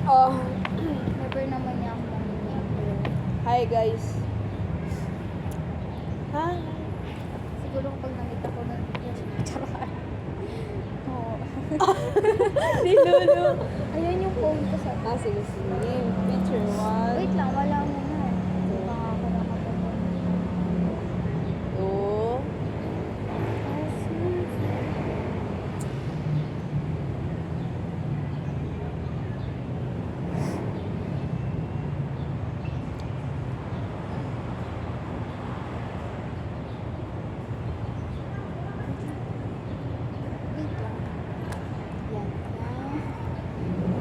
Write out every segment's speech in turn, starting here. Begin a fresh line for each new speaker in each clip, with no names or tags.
Oh,
Never naman niya ako nangyayari.
hi guys. Ha?
Siguro kapag nakita ko na charot. Oo.
Nilulo.
Ayun yung phone ko sa
Sige, sige. Picture one.
Wait lang, wala mo na. Baka ako nakapagod.
Two.
Wait lang. Yan.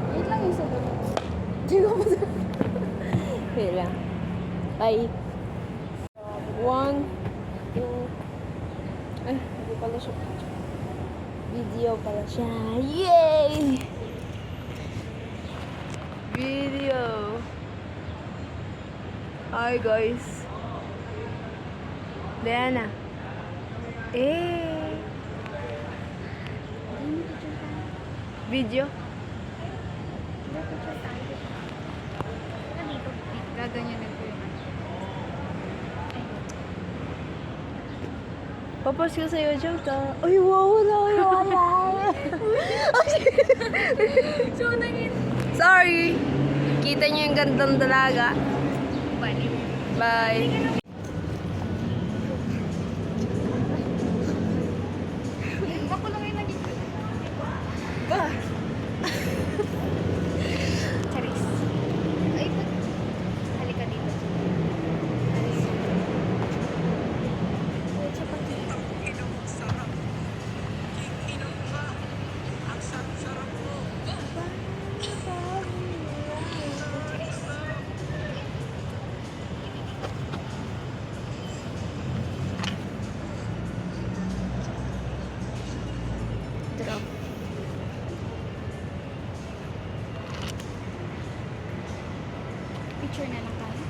Wait lang yung sagot. Hindi ko pa
Wait lang. Bye. One, two. Ay, hindi pala siya picture. Video pala siya. Yay! Video. Hi guys. Diana. Eh. Video.
Gaganyanin ko yun.
Papost ko sa YouTube to. Ay, wow, wala.
So, nangin.
Sorry. Kita niyo yung gandang dalaga. Bye.
Ako lang yung naging.
Ba?
Charis. Ay, ba't? Halika dito. Charis. Wait, siya pati.
Drop.
Picture na lang tayo.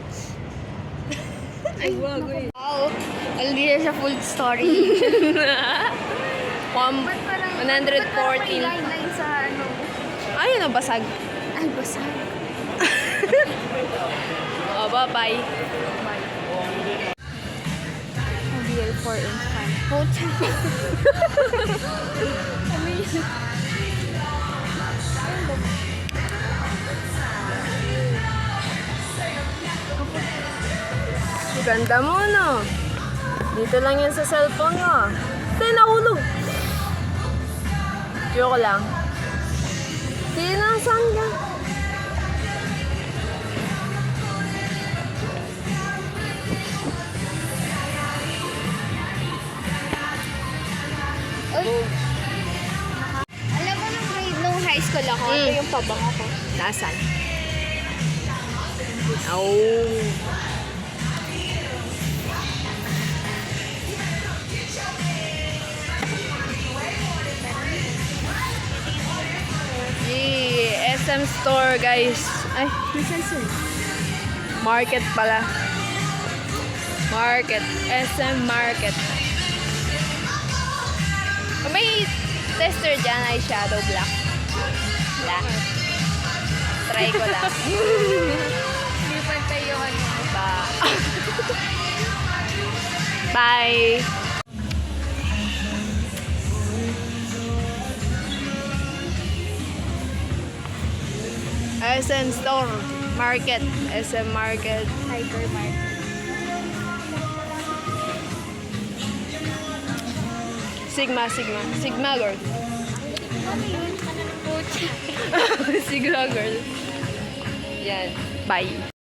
Ay, wag eh.
Wow. Hindi na siya full story. Ba't parang may
114.
line sa ano?
Ayun, nabasag.
Ay, basag.
O, bye-bye.
BL4 infant. Pucha. Ano yun?
Ganda mo, no? Dito lang yan sa cellphone mo. Tayo, nahulog. Joke lang. Sige na, saan ka?
Uy. Alam mo nung high school ako, ito yung pabango ko.
Nasaan? Oh. SM store, guys. Ay, market pala. Market. SM Market. May tester dyan ay shadow black. Black. Try ko lang.
Hindi pantay yung ano.
Bye. SM Store Market. SM Market.
Hypermarket.
Sigma girl.
Ano yun? Pucha.
Sigma girl. Yan. Bye.